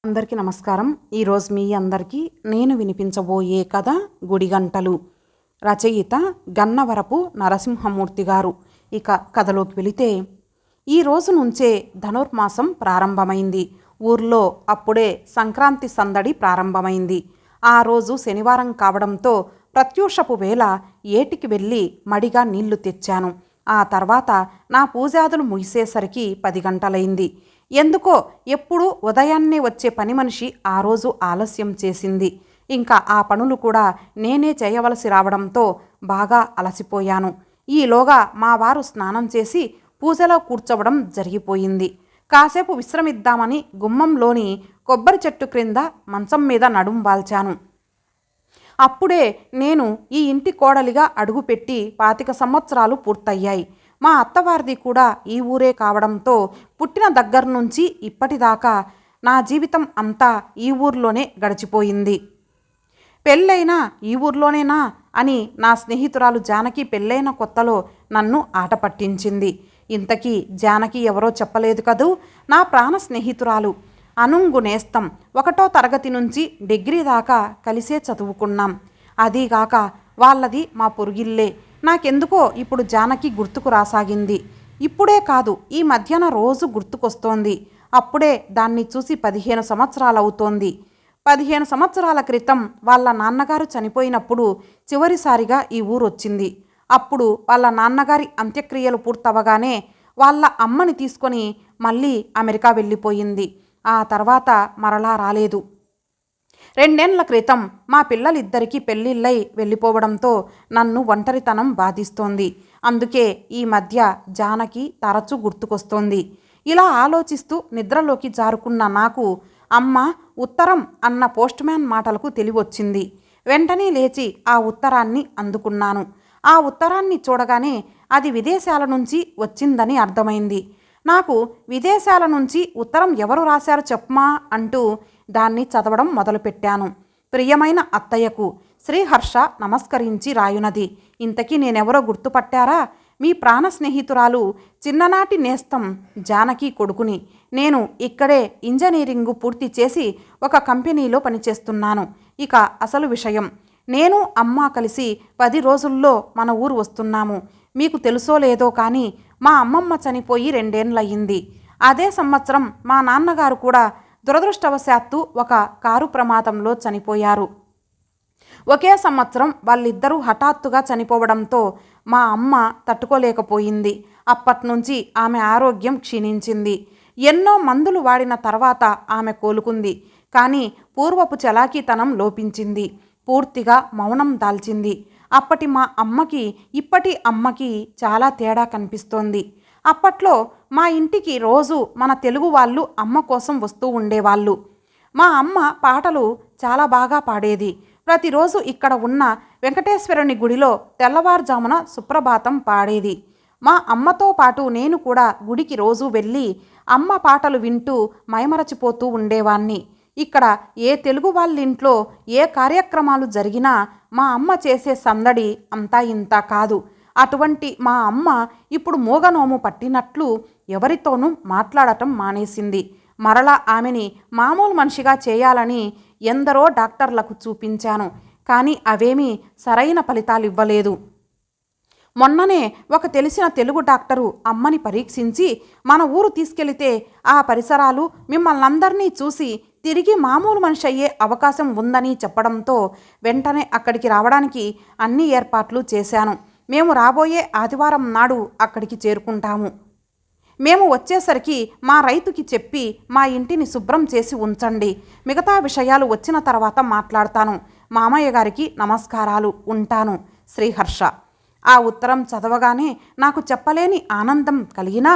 అందరికీ నమస్కారం. ఈరోజు మీ అందరికీ నేను వినిపించబోయే కథ గుడిగంటలు. రచయిత గన్నవరపు నరసింహమూర్తి గారు. ఇక కథలోకి వెళితే, ఈ రోజు నుంచే ధనుర్మాసం ప్రారంభమైంది. ఊర్లో అప్పుడే సంక్రాంతి సందడి ప్రారంభమైంది. ఆ రోజు శనివారం కావడంతో ప్రత్యూషపు వేళ ఏటికి వెళ్ళి మడిగా నీళ్లు తెచ్చాను. ఆ తర్వాత నా పూజాదులు ముగిసేసరికి 10 గంటలైంది. ఎందుకో ఎప్పుడు ఉదయాన్నే వచ్చే పని మనిషి ఆ రోజు ఆలస్యం చేసింది. ఇంకా ఆ పనులు కూడా నేనే చేయవలసి రావడంతో బాగా అలసిపోయాను. ఈలోగా మా వారు స్నానం చేసి పూజలో కూర్చోవడం జరిగిపోయింది. కాసేపు విశ్రమిద్దామని గుమ్మంలోని కొబ్బరి చెట్టు క్రింద మంచం మీద నడుం వాల్చాను. అప్పుడే నేను ఈ ఇంటి కోడలిగా అడుగుపెట్టి 25 సంవత్సరాలు పూర్తయ్యాయి. మా అత్తవారిది కూడా ఈ ఊరే కావడంతో పుట్టిన దగ్గర నుంచి ఇప్పటిదాకా నా జీవితం అంతా ఈ ఊర్లోనే గడిచిపోయింది. పెళ్ళైనా ఈ ఊర్లోనేనా అని నా స్నేహితురాలు జానకి పెళ్ళైన కొత్తలో నన్ను ఆట పట్టించింది. ఇంతకీ జానకి ఎవరో చెప్పలేదు కదూ, నా ప్రాణ స్నేహితురాలు. అనుంగు నేస్తం. 1వ తరగతి నుంచి డిగ్రీ దాకా కలిసే చదువుకున్నాం. అదీగాక వాళ్ళది మా పొరుగిల్లే. నాకెందుకో ఇప్పుడు జానకి గుర్తుకు రాసాగింది. ఇప్పుడే కాదు, ఈ మధ్యన రోజు గుర్తుకొస్తోంది. అప్పుడే దాన్ని చూసి 15 సంవత్సరాలవుతోంది. 15 సంవత్సరాల క్రితం వాళ్ళ నాన్నగారు చనిపోయినప్పుడు చివరిసారిగా ఈ ఊరొచ్చింది. అప్పుడు వాళ్ళ నాన్నగారి అంత్యక్రియలు పూర్తవగానే వాళ్ళ అమ్మని తీసుకొని మళ్ళీ అమెరికా వెళ్ళిపోయింది. ఆ తర్వాత మరలా రాలేదు. 2 ఏళ్ల క్రితం మా పిల్లలిద్దరికీ పెళ్ళిళ్ళై వెళ్ళిపోవడంతో నన్ను ఒంటరితనం బాధిస్తోంది. అందుకే ఈ మధ్య జానకి తరచూ గుర్తుకొస్తోంది. ఇలా ఆలోచిస్తూ నిద్రలోకి జారుకున్న నాకు అమ్మ ఉత్తరం అన్న పోస్ట్ మ్యాన్ మాటలకు తెలివొచ్చింది. వెంటనే లేచి ఆ ఉత్తరాన్ని అందుకున్నాను. ఆ ఉత్తరాన్ని చూడగానే అది విదేశాల నుంచి వచ్చిందని అర్థమైంది. నాకు విదేశాల నుంచి ఉత్తరం ఎవరు రాశారు చెప్పమా అంటూ దాన్ని చదవడం మొదలుపెట్టాను. ప్రియమైన అత్తయ్యకు శ్రీహర్ష నమస్కరించి రాయునది. ఇంతకీ నేనెవరో గుర్తుపట్టారా? మీ ప్రాణ స్నేహితురాలు చిన్ననాటి నేస్తం జానకి కొడుకుని. నేను ఇక్కడే ఇంజనీరింగు పూర్తి చేసి ఒక కంపెనీలో పనిచేస్తున్నాను. ఇక అసలు విషయం, నేను అమ్మ కలిసి 10 రోజుల్లో మన ఊరు వస్తున్నాము. మీకు తెలుసో లేదో కానీ మా అమ్మమ్మ చనిపోయి 2 ఏళ్లయ్యింది. అదే సంవత్సరం మా నాన్నగారు కూడా దురదృష్టవశాత్తు ఒక కారు ప్రమాదంలో చనిపోయారు. ఒకే సంవత్సరం వాళ్ళిద్దరూ హఠాత్తుగా చనిపోవడంతో మా అమ్మ తట్టుకోలేకపోయింది. అప్పట్నుంచి ఆమె ఆరోగ్యం క్షీణించింది. ఎన్నో మందులు వాడిన తర్వాత ఆమె కోలుకుంది. కానీ పూర్వపు చలాకీతనం లోపించింది. పూర్తిగా మౌనం దాల్చింది. అప్పటి మా అమ్మకి ఇప్పటి అమ్మకి చాలా తేడా కనిపిస్తోంది. అప్పట్లో మా ఇంటికి రోజు మన తెలుగు వాళ్ళు అమ్మ కోసం వస్తూ ఉండేవాళ్ళు. మా అమ్మ పాటలు చాలా బాగా పాడేది. ప్రతిరోజు ఇక్కడ ఉన్న వెంకటేశ్వరుని గుడిలో తెల్లవారుజామున సుప్రభాతం పాడేది. మా అమ్మతో పాటు నేను కూడా గుడికి రోజు వెళ్ళి అమ్మ పాటలు వింటూ మైమరచిపోతూ ఉండేవాణ్ణి. ఇక్కడ ఏ తెలుగు వాళ్ళింట్లో ఏ కార్యక్రమాలు జరిగినా మా అమ్మ చేసే సందడి అంతా ఇంత కాదు. అటువంటి మా అమ్మ ఇప్పుడు మూగనోము పట్టినట్లు ఎవరితోనూ మాట్లాడటం మానేసింది. మరలా ఆమెని మామూలు మనిషిగా చేయాలని ఎందరో డాక్టర్లకు చూపించాను. కానీ అవేమీ సరైన ఫలితాలివ్వలేదు. మొన్ననే ఒక తెలిసిన తెలుగు డాక్టరు అమ్మని పరీక్షించి మన ఊరు తీసుకెళితే ఆ పరిసరాలు మిమ్మల్నందరినీ చూసి తిరిగి మామూలు మనిషి అయ్యే అవకాశం ఉందని చెప్పడంతో వెంటనే అక్కడికి రావడానికి అన్ని ఏర్పాట్లు చేశాను. మేము రాబోయే ఆదివారం నాడు అక్కడికి చేరుకుంటాము. మేము వచ్చేసరికి మా రైతుకి చెప్పి మా ఇంటిని శుభ్రం చేసి ఉంచండి. మిగతా విషయాలు వచ్చిన తర్వాత మాట్లాడతాను. మామయ్య గారికి నమస్కారాలు. ఉంటాను. శ్రీహర్ష. ఆ ఉత్తరం చదవగానే నాకు చెప్పలేని ఆనందం కలిగినా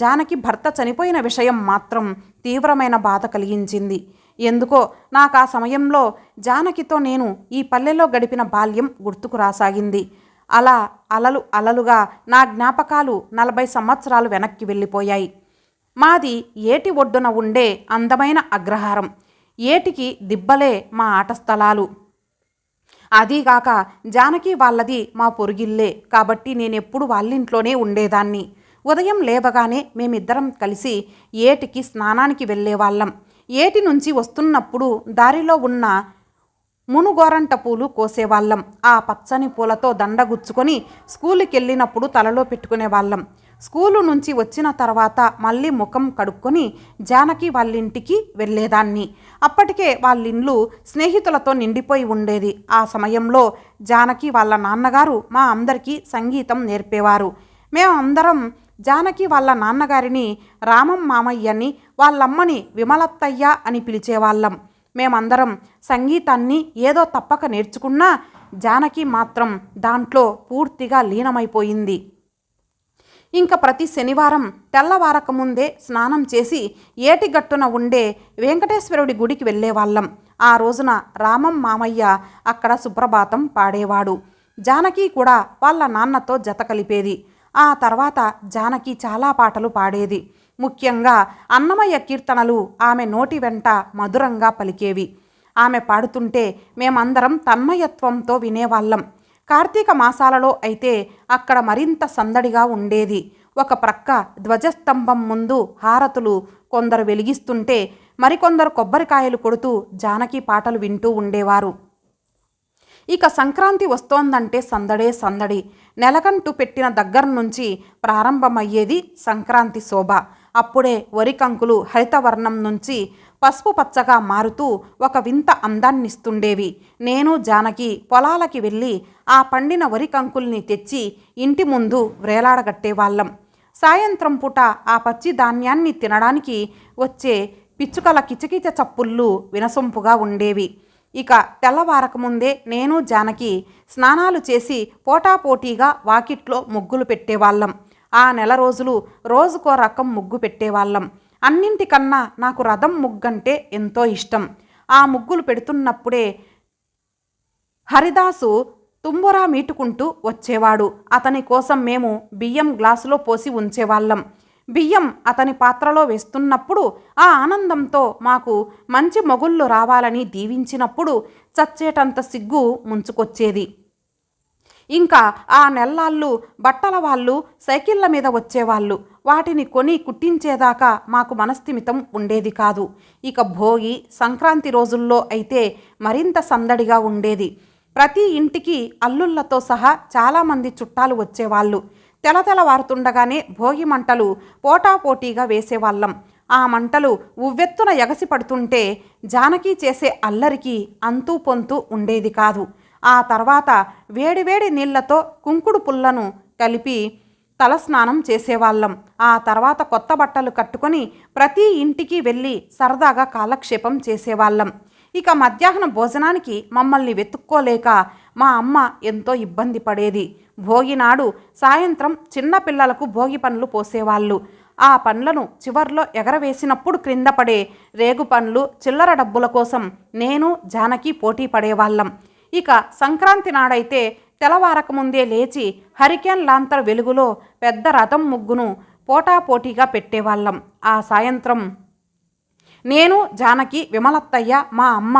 జానకి భర్త చనిపోయిన విషయం మాత్రం తీవ్రమైన బాధ కలిగించింది. ఎందుకో నాకు ఆ సమయంలో జానకితో నేను ఈ పల్లెలో గడిపిన బాల్యం గుర్తుకు రాసాగింది. అలా అలలుగా నా జ్ఞాపకాలు 40 సంవత్సరాలు వెనక్కి వెళ్ళిపోయాయి. మాది ఏటి ఒడ్డున ఉండే అందమైన అగ్రహారం. ఏటికి దిబ్బలే మా ఆట స్థలాలు. అదీగాక జానకి వాళ్ళది మా పొరుగిల్లే కాబట్టి నేనెప్పుడు వాళ్ళింట్లోనే ఉండేదాన్ని. ఉదయం లేవగానే మేమిద్దరం కలిసి ఏటికి స్నానానికి వెళ్ళేవాళ్ళం. ఏటి నుంచి వస్తున్నప్పుడు దారిలో ఉన్న మునుగోరంట పూలు కోసేవాళ్ళం. ఆ పచ్చని పూలతో దండగుచ్చుకొని స్కూలుకి వెళ్ళినప్పుడు తలలో పెట్టుకునేవాళ్ళం. స్కూలు నుంచి వచ్చిన తర్వాత మళ్ళీ ముఖం కడుక్కొని జానకి వాళ్ళింటికి వెళ్ళేదాన్ని. అప్పటికే వాళ్ళిండ్లు స్నేహితులతో నిండిపోయి ఉండేది. ఆ సమయంలో జానకి వాళ్ళ నాన్నగారు మా అందరికీ సంగీతం నేర్పేవారు. మేమందరం జానకి వాళ్ళ నాన్నగారిని రామం మామయ్యని, వాళ్ళమ్మని విమలత్తయ్య అని పిలిచేవాళ్ళం. మేమందరం సంగీతాన్ని ఏదో తప్పక నేర్చుకున్నా జానకి మాత్రం దాంట్లో పూర్తిగా లీనమైపోయింది. ఇంకా ప్రతి శనివారం తెల్లవారకముందే స్నానం చేసి ఏటిగట్టున ఉండే వెంకటేశ్వరుడి గుడికి వెళ్ళేవాళ్ళం. ఆ రోజున రామం మామయ్య అక్కడ సుప్రభాతం పాడేవాడు. జానకి కూడా వాళ్ళ నాన్నతో జత కలిపేది. ఆ తర్వాత జానకి చాలా పాటలు పాడేది. ముఖ్యంగా అన్నమయ్య కీర్తనలు ఆమె నోటి వెంట మధురంగా పలికేవి. ఆమె పాడుతుంటే మేమందరం తన్మయత్వంతో వినేవాళ్ళం. కార్తీక మాసాలలో అయితే అక్కడ మరింత సందడిగా ఉండేది. ఒక ప్రక్క ధ్వజస్తంభం ముందు హారతులు కొందరు వెలిగిస్తుంటే మరికొందరు కొబ్బరికాయలు కొడుతూ జానకి పాటలు వింటూ ఉండేవారు. ఇక సంక్రాంతి వస్తోందంటే సందడే సందడి. నెలకంటూ పెట్టిన దగ్గర నుంచి ప్రారంభమయ్యేది సంక్రాంతి శోభ. అప్పుడే వరి కంకులు హరితవర్ణం నుంచి పసుపు పచ్చగా మారుతూ ఒక వింత అందాన్నిస్తుండేవి. నేను జానకి పొలాలకి వెళ్ళి ఆ పండిన వరి కంకుల్ని తెచ్చి ఇంటి ముందు వ్రేలాడగట్టేవాళ్ళం. సాయంత్రం పూట ఆ పచ్చి ధాన్యాన్ని తినడానికి వచ్చే పిచ్చుకల కిచకిచ చప్పుళ్ళు వినసొంపుగా ఉండేవి. ఇక తెల్లవారకముందే నేను జానకి స్నానాలు చేసి పోటాపోటీగా వాకిట్లో ముగ్గులు పెట్టేవాళ్ళం. ఆ నెల రోజులు రోజుకో రకం ముగ్గు పెట్టేవాళ్ళం. అన్నింటికన్నా నాకు రథం ముగ్గంటే ఎంతో ఇష్టం. ఆ ముగ్గులు పెడుతున్నప్పుడే హరిదాసు తుంబురా మీటుకుంటూ వచ్చేవాడు. అతని కోసం మేము బియ్యం గ్లాసులో పోసి ఉంచేవాళ్ళం. బియ్యం అతని పాత్రలో వేస్తున్నప్పుడు ఆ ఆనందంతో మాకు మంచి మొగుళ్ళు రావాలని దీవించినప్పుడు చచ్చేటంత సిగ్గు ముంచుకొచ్చేది. ఇంకా ఆ నెల్లాళ్ళు బట్టల వాళ్ళు సైకిళ్ళ మీద వచ్చేవాళ్ళు. వాటిని కొని కుట్టించేదాకా మాకు మనస్థిమితం ఉండేది కాదు. ఇక భోగి, సంక్రాంతి రోజుల్లో అయితే మరింత సందడిగా ఉండేది. ప్రతి ఇంటికి అల్లుళ్లతో సహా చాలామంది చుట్టాలు వచ్చేవాళ్ళు. తెలతెలవారుతుండగానే భోగి మంటలు పోటాపోటీగా వేసేవాళ్ళం. ఆ మంటలు ఉవ్వెత్తున ఎగసి పడుతుంటే జానకి చేసే అల్లరికి అంతూ పొంతూ ఉండేది కాదు. ఆ తర్వాత వేడివేడి నీళ్లతో కుంకుడు పుల్లను కలిపి తలస్నానం చేసేవాళ్ళం. ఆ తర్వాత కొత్త బట్టలు కట్టుకొని ప్రతి ఇంటికి వెళ్ళి సరదాగా కాలక్షేపం చేసేవాళ్ళం. ఇక మధ్యాహ్న భోజనానికి మమ్మల్ని వెతుక్కోలేక మా అమ్మ ఎంతో ఇబ్బంది పడేది. భోగినాడు సాయంత్రం చిన్న పిల్లలకు భోగి పండ్లు పోసేవాళ్ళు. ఆ పండ్లను చివర్లో ఎగరవేసినప్పుడు క్రింద పడే రేగు పండ్లు, చిల్లర డబ్బుల కోసం నేను జానకి పోటీ పడేవాళ్ళం. ఇక సంక్రాంతి నాడైతే తెల్లవారకముందే లేచి హరికేన్ లాంతర్ వెలుగులో పెద్ద రథం ముగ్గును పోటాపోటీగా పెట్టేవాళ్ళం. ఆ సాయంత్రం నేను, జానకి, విమలత్తయ్య, మా అమ్మ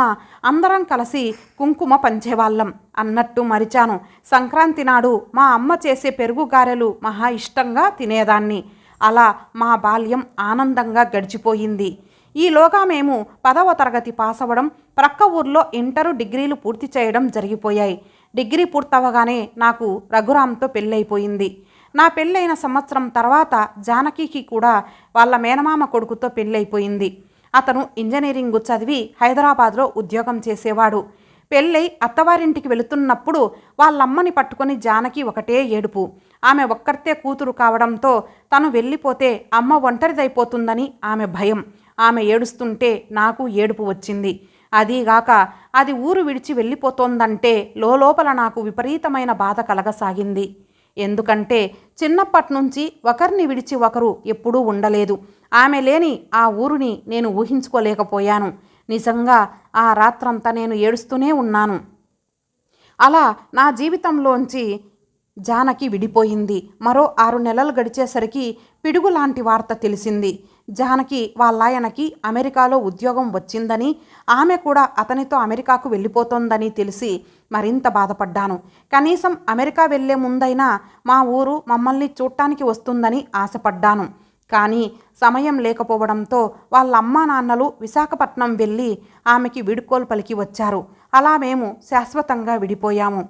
అందరం కలిసి కుంకుమ పంచేవాళ్ళం. అన్నట్టు మరిచాను, సంక్రాంతి నాడు మా అమ్మ చేసే పెరుగు గారెలు మహా ఇష్టంగా తినేదాన్ని. అలా మా బాల్యం ఆనందంగా గడిచిపోయింది. ఈలోగా మేము 10వ తరగతి పాస్ అవ్వడం, ప్రక్క ఊర్లో ఇంటరు, డిగ్రీలు పూర్తి చేయడం జరిగిపోయాయి. డిగ్రీ పూర్తవగానే నాకు రఘురామ్తో పెళ్ళైపోయింది. నా పెళ్ళైన సంవత్సరం తర్వాత జానకికి కూడా వాళ్ళ మేనమామ కొడుకుతో పెళ్ళైపోయింది. అతను ఇంజనీరింగ్ చదివి హైదరాబాద్లో ఉద్యోగం చేసేవాడు. పెళ్ళై అత్తవారింటికి వెళుతున్నప్పుడు వాళ్ళమ్మని పట్టుకొని జానకి ఒకటే ఏడుపు. ఆమె ఒక్కర్తే కూతురు కావడంతో తను వెళ్ళిపోతే అమ్మ ఒంటరిదైపోతుందని ఆమె భయం. ఆమె ఏడుస్తుంటే నాకు ఏడుపు వచ్చింది. అదీగాక అది ఊరు విడిచి వెళ్ళిపోతోందంటే లోపల నాకు విపరీతమైన బాధ కలగసాగింది. ఎందుకంటే చిన్నప్పటి నుంచి ఒకరిని విడిచి ఒకరు ఎప్పుడూ ఉండలేదు. ఆమె లేని ఆ ఊరుని నేను ఊహించుకోలేకపోయాను. నిజంగా ఆ రాత్రంతా నేను ఏడుస్తూనే ఉన్నాను. అలా నా జీవితంలోంచి జానకి విడిపోయింది. మరో 6 నెలలు గడిచేసరికి పిడుగులాంటి వార్త తెలిసింది. జానకి వాళ్ళాయనకి అమెరికాలో ఉద్యోగం వచ్చిందని, ఆమె కూడా అతనితో అమెరికాకు వెళ్ళిపోతోందని తెలిసి మరింత బాధపడ్డాను. కనీసం అమెరికా వెళ్లే ముందైనా మా ఊరు మమ్మల్ని చూడటానికి వస్తుందని ఆశపడ్డాను. కానీ సమయం లేకపోవడంతో వాళ్ళ అమ్మా నాన్నలు విశాఖపట్నం వెళ్ళి ఆమెకి వీడ్కోలు పలికి వచ్చారు. అలా మేము శాశ్వతంగా విడిపోయాము.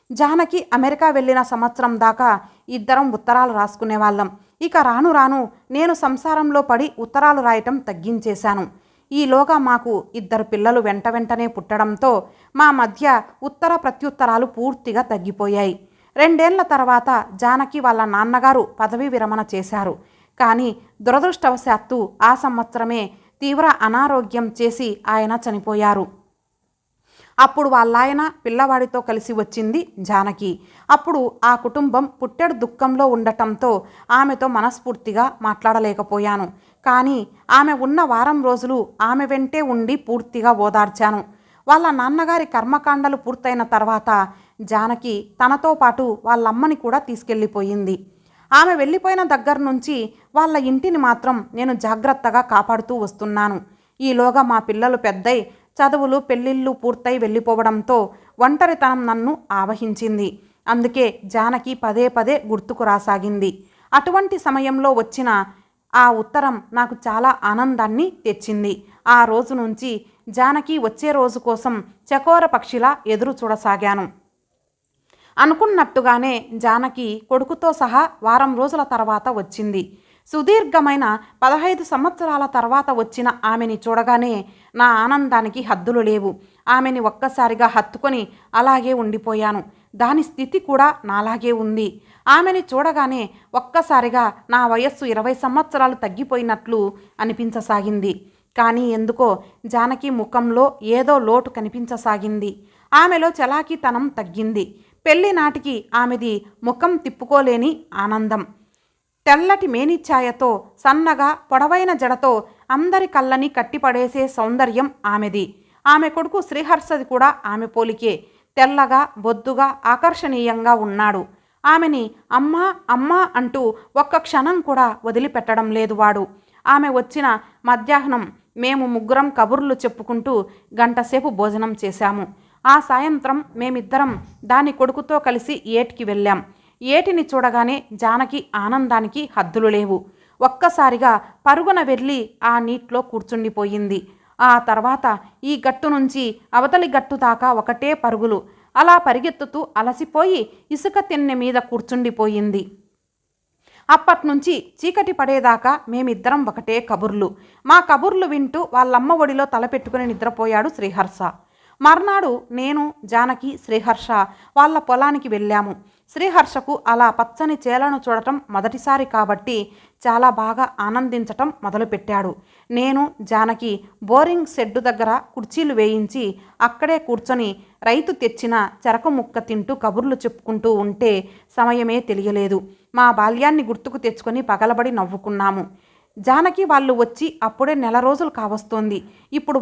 జానకి అమెరికా వెళ్ళిన సంవత్సరం దాకా ఇద్దరం ఉత్తరాలు రాసుకునేవాళ్ళం. ఇక రాను రాను నేను సంసారంలో పడి ఉత్తరాలు రాయటం తగ్గించేశాను. ఈలోగా మాకు ఇద్దరు పిల్లలు వెంటనే పుట్టడంతో మా మధ్య ఉత్తర ప్రత్యుత్తరాలు పూర్తిగా తగ్గిపోయాయి. 2 ఏళ్ల తర్వాత జానకి వాళ్ళ నాన్నగారు పదవీ విరమణ చేశారు. కానీ దురదృష్టవశాత్తు ఆ సంవత్సరమే తీవ్ర అనారోగ్యం చేసి ఆయన చనిపోయారు. అప్పుడు వాళ్ళాయన పిల్లవాడితో కలిసి వచ్చింది జానకి. అప్పుడు ఆ కుటుంబం పుట్టెడు దుఃఖంలో ఉండటంతో ఆమెతో మనస్ఫూర్తిగా మాట్లాడలేకపోయాను. కానీ ఆమె ఉన్న వారం రోజులు ఆమె వెంటే ఉండి పూర్తిగా ఓదార్చాను. వాళ్ళ నాన్నగారి కర్మకాండలు పూర్తయిన తర్వాత జానకి తనతో పాటు వాళ్ళమ్మని కూడా తీసుకెళ్ళిపోయింది. ఆమె వెళ్ళిపోయిన దగ్గర నుంచి వాళ్ళ ఇంటిని మాత్రం నేను జాగ్రత్తగా కాపాడుతూ వస్తున్నాను. ఈలోగా మా పిల్లలు పెద్దయి చదువులు పెళ్ళిళ్ళు పూర్తయి వెళ్ళిపోవడంతో ఒంటరితనం నన్ను ఆవహించింది. అందుకే జానకి పదే గుర్తుకు రాసాగింది. అటువంటి సమయంలో వచ్చిన ఆ ఉత్తరం నాకు చాలా ఆనందాన్ని తెచ్చింది. ఆ రోజు నుంచి జానకి వచ్చే రోజు కోసం చకోర పక్షిలా ఎదురు చూడసాగాను. అనుకున్నట్టుగానే జానకి కొడుకుతో సహా వారం రోజుల తర్వాత వచ్చింది. సుదీర్ఘమైన 15 సంవత్సరాల తర్వాత వచ్చిన ఆమెని చూడగానే నా ఆనందానికి హద్దులు లేవు. ఆమెని ఒక్కసారిగా హత్తుకొని అలాగే ఉండిపోయాను. దాని స్థితి కూడా నాలాగే ఉంది. ఆమెని చూడగానే ఒక్కసారిగా నా వయస్సు 20 సంవత్సరాలు తగ్గిపోయినట్లు అనిపించసాగింది. కానీ ఎందుకో జానకి ముఖంలో ఏదో లోటు కనిపించసాగింది. ఆమెలో చలాకీతనం తగ్గింది. పెళ్లి నాటికి ఆమెది ముఖం తిప్పుకోలేని ఆనందం. తెల్లటి మేనిఛాయతో సన్నగా పొడవైన జడతో అందరి కళ్ళని కట్టిపడేసే సౌందర్యం ఆమెది. ఆమె కొడుకు శ్రీహర్షది కూడా ఆమె పోలికే. తెల్లగా బొద్దుగా ఆకర్షణీయంగా ఉన్నాడు. ఆమెని అమ్మా అమ్మా అంటూ ఒక్క క్షణం కూడా వదిలిపెట్టడం లేదు వాడు. ఆమె వచ్చిన మధ్యాహ్నం మేము ముగ్గురం కబుర్లు చెప్పుకుంటూ గంటసేపు భోజనం చేశాము. ఆ సాయంత్రం మేమిద్దరం దాని కొడుకుతో కలిసి ఏటికి వెళ్ళాం. ఏటిని చూడగానే జానకి ఆనందానికి హద్దులు లేవు. ఒక్కసారిగా పరుగున వెళ్ళి ఆ నీటిలో కూర్చుండిపోయింది. ఆ తర్వాత ఈ గట్టు నుంచి అవతలి గట్టు దాకా ఒకటే పరుగులు. అలా పరిగెత్తుతూ అలసిపోయి ఇసుక తిన్నె మీద కూర్చుండిపోయింది. అప్పట్నుంచి చీకటి పడేదాకా మేమిద్దరం ఒకటే కబుర్లు. మా కబుర్లు వింటూ వాళ్ళమ్మ ఒడిలో తలపెట్టుకుని నిద్రపోయాడు శ్రీహర్ష. మర్నాడు నేను జానకి శ్రీహర్ష వాళ్ళ పొలానికి వెళ్ళాము. శ్రీహర్షకు అలా పచ్చని చేలను చూడటం మొదటిసారి కాబట్టి చాలా బాగా ఆనందించటం మొదలుపెట్టాడు. నేను జానకి బోరింగ్ షెడ్డు దగ్గర కుర్చీలు వేయించి అక్కడే కూర్చొని రైతు తెచ్చిన చెరకు ముక్క తింటూ కబుర్లు చెప్పుకుంటూ ఉంటే సమయమే తెలియలేదు. మా బాల్యాన్ని గుర్తుకు తెచ్చుకొని పగలబడి నవ్వుకున్నాము. జానకి వాళ్ళు వచ్చి అప్పుడే 1 రోజులు కావస్తోంది. ఇప్పుడు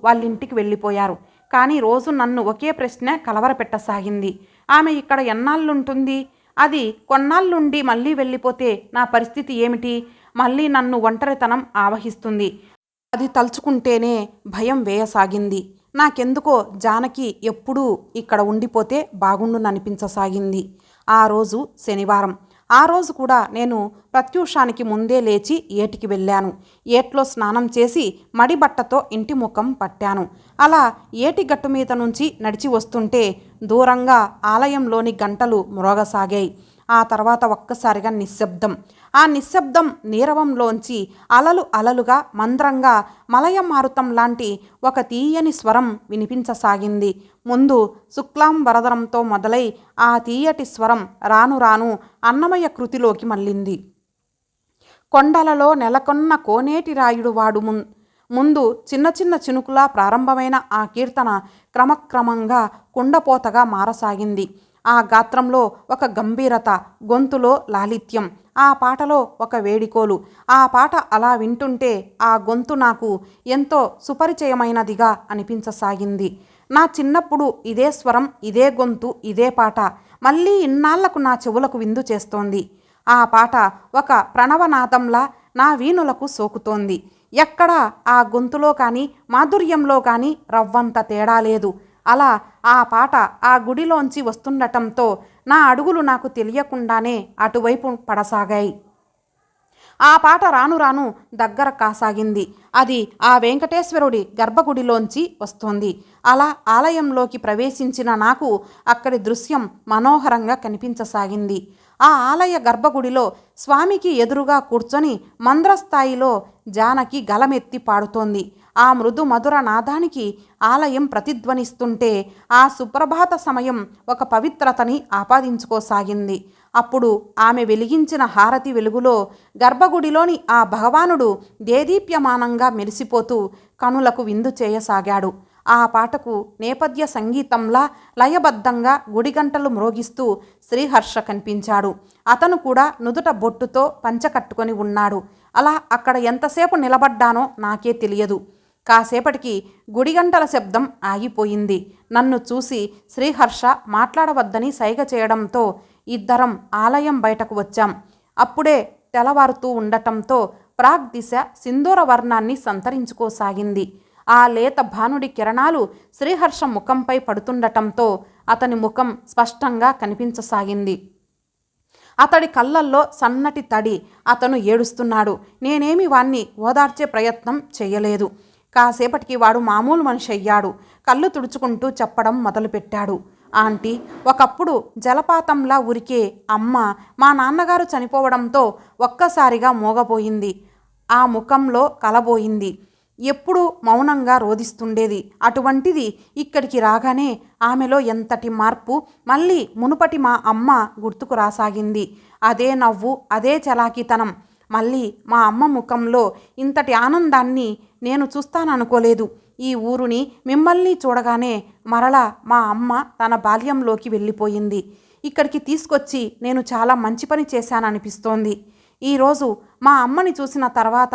వాళ్ళింటికి వెళ్ళిపోయారు. కానీ రోజు నన్ను ఒకే ప్రశ్న కలవరపెట్టసాగింది. ఆమె ఇక్కడ ఎన్నాళ్ళుంటుంది? అది కొన్నాళ్ళుండి మళ్ళీ వెళ్ళిపోతే నా పరిస్థితి ఏమిటి? మళ్ళీ నన్ను ఒంటరితనం ఆవహిస్తుంది. అది తలుచుకుంటేనే భయం వేయసాగింది. నాకెందుకో జానకి ఎప్పుడూ ఇక్కడ ఉండిపోతే బాగుండుననిపించసాగింది. ఆ రోజు శనివారం. ఆ రోజు కూడా నేను ప్రత్యూషానికి ముందే లేచి ఏటికి వెళ్ళాను. ఏట్లో స్నానం చేసి మడి బట్టతో ఇంటి ముఖం పట్టాను. అలా ఏటి గట్టు మీద నుంచి నడిచి వస్తుంటే దూరంగా ఆలయంలోని గంటలు మ్రోగసాగాయి. ఆ తర్వాత ఒక్కసారిగా నిశ్శబ్దం. ఆ నిశ్శబ్దం నీరవంలోంచి అలలుగా మంద్రంగా మలయమారుతం లాంటి ఒక తీయని స్వరం వినిపించసాగింది. ముందు శుక్లాం వరదరంతో మొదలై ఆ తీయటి స్వరం రాను రాను అన్నమయ్య కృతిలోకి మళ్ళింది. కొండలలో నెలకొన్న కోనేటి రాయుడు వాడు ముందు చిన్న చినుకులా ప్రారంభమైన ఆ కీర్తన క్రమక్రమంగా కుండపోతగా మారసాగింది. ఆ గాత్రంలో ఒక గంభీరత, గొంతులో లాలిత్యం, ఆ పాటలో ఒక వేడికోలు. ఆ పాట అలా వింటుంటే ఆ గొంతు నాకు ఎంతో సుపరిచయమైనదిగా అనిపించసాగింది. నా చిన్నప్పుడు ఇదే స్వరం, ఇదే గొంతు, ఇదే పాట మళ్ళీ ఇన్నాళ్లకు నా చెవులకు విందు చేస్తోంది. ఆ పాట ఒక ప్రణవనాదంలా నా వీణులకు సోకుతోంది. ఎక్కడా ఆ గొంతులో కానీ మాధుర్యంలో కానీ రవ్వంత తేడా లేదు. అలా ఆ పాట ఆ గుడిలోంచి వస్తుండటంతో నా అడుగులు నాకు తెలియకుండానే అటువైపు పడసాగాయి. ఆ పాట రాను రాను దగ్గర కాసాగింది. అది ఆ వెంకటేశ్వరుడి గర్భగుడిలోంచి వస్తోంది. అలా ఆలయంలోకి ప్రవేశించిన నాకు అక్కడి దృశ్యం మనోహరంగా కనిపించసాగింది. ఆ ఆలయ గర్భగుడిలో స్వామికి ఎదురుగా కూర్చొని మంద్రస్థాయిలో జానకి గలమెత్తి పాడుతోంది. ఆ మృదు మధుర నాదానికి ఆలయం ప్రతిధ్వనిస్తుంటే ఆ సుప్రభాత సమయం ఒక పవిత్రతని ఆపాదించుకోసాగింది. అప్పుడు ఆమె వెలిగించిన హారతి వెలుగులో గర్భగుడిలోని ఆ భగవానుడు దేదీప్యమానంగా మెరిసిపోతూ కనులకు విందు చేయసాగాడు. ఆ పాటకు నేపథ్య సంగీతంలా లయబద్ధంగా గుడిగంటలు మ్రోగిస్తూ శ్రీహర్ష కనిపించాడు. అతను కూడా నుదుట బొట్టుతో పంచకట్టుకొని ఉన్నాడు. అలా అక్కడ ఎంతసేపు నిలబడ్డానో నాకే తెలియదు. కాసేపటికి గుడిగంటల శబ్దం ఆగిపోయింది. నన్ను చూసి శ్రీహర్ష మాట్లాడవద్దని సైగ చేయడంతో ఇద్దరం ఆలయం బయటకు వచ్చాం. అప్పుడే తెల్లవారుతూ ఉండటంతో ప్రాగ్ దిశ సింధూర వర్ణాన్ని సంతరించుకోసాగింది. ఆ లేత భానుడి కిరణాలు శ్రీహర్ష ముఖంపై పడుతుండటంతో అతని ముఖం స్పష్టంగా కనిపించసాగింది. అతడి కళ్ళల్లో సన్నటి తడి. అతను ఏడుస్తున్నాడు. నేనేమి వాణ్ణి ఓదార్చే ప్రయత్నం చెయ్యలేదు. కాసేపటికి వాడు మామూలు మనిషి అయ్యాడు. కళ్ళు తుడుచుకుంటూ చెప్పడం మొదలుపెట్టాడు. ఆంటీ, ఒకప్పుడు జలపాతంలా ఉరికే అమ్మ మా నాన్నగారు చనిపోవడంతో ఒక్కసారిగా మూగపోయింది. ఆ ముఖంలో కలబోయింది. ఎప్పుడూ మౌనంగా రోదిస్తుండేది. అటువంటిది ఇక్కడికి రాగానే ఆమెలో ఎంతటి మార్పు! మళ్ళీ మునుపటి మా అమ్మ గుర్తుకు రాసాగింది. అదే నవ్వు, అదే చలాకీతనం. మళ్ళీ మా అమ్మ ముఖంలో ఇంతటి ఆనందాన్ని నేను చూస్తాననుకోలేదు. ఈ ఊరుని, మిమ్మల్ని చూడగానే మరలా మా అమ్మ తన బాల్యంలోకి వెళ్ళిపోయింది. ఇక్కడికి తీసుకొచ్చి నేను చాలా మంచి పని చేశాననిపిస్తోంది. ఈరోజు మా అమ్మని చూసిన తర్వాత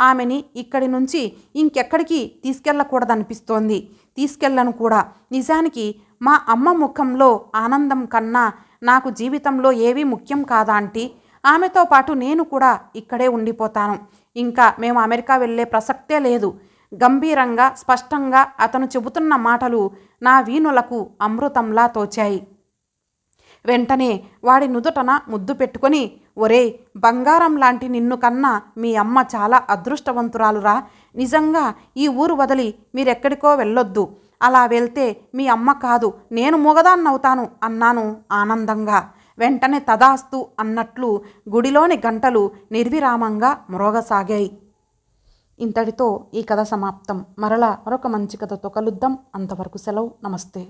ఆమెని ఇక్కడి నుంచి ఇంకెక్కడికి తీసుకెళ్ళకూడదనిపిస్తోంది. తీసుకెళ్ళను కూడా. నిజానికి మా అమ్మ ముఖంలో ఆనందం కన్నా నాకు జీవితంలో ఏవీ ముఖ్యం కాదా ఆంటీ? ఆమెతో పాటు నేను కూడా ఇక్కడే ఉండిపోతాను. ఇంకా మేము అమెరికా వెళ్ళే ప్రసక్తే లేదు. గంభీరంగా స్పష్టంగా అతను చెబుతున్న మాటలు నా వీణులకు అమృతంలా తోచాయి. వెంటనే వాడి నుదుటన ముద్దు పెట్టుకొని, ఒరేయ్, బంగారం లాంటి నిన్ను కన్నా మీ అమ్మ చాలా అదృష్టవంతురాలురా. నిజంగా ఈ ఊరు వదిలి మీరెక్కడికో వెళ్ళొద్దు. అలా వెళ్తే మీ అమ్మ కాదు, నేను మూగదాన్నవుతాను అన్నాను ఆనందంగా. వెంటనే తదాస్తు అన్నట్లు గుడిలోని గంటలు నిర్విరామంగా మ్రోగసాగాయి. ఇంతటితో ఈ కథ సమాప్తం. మరలా మరొక మంచి కథతో కలుద్దాం. అంతవరకు సెలవు. నమస్తే.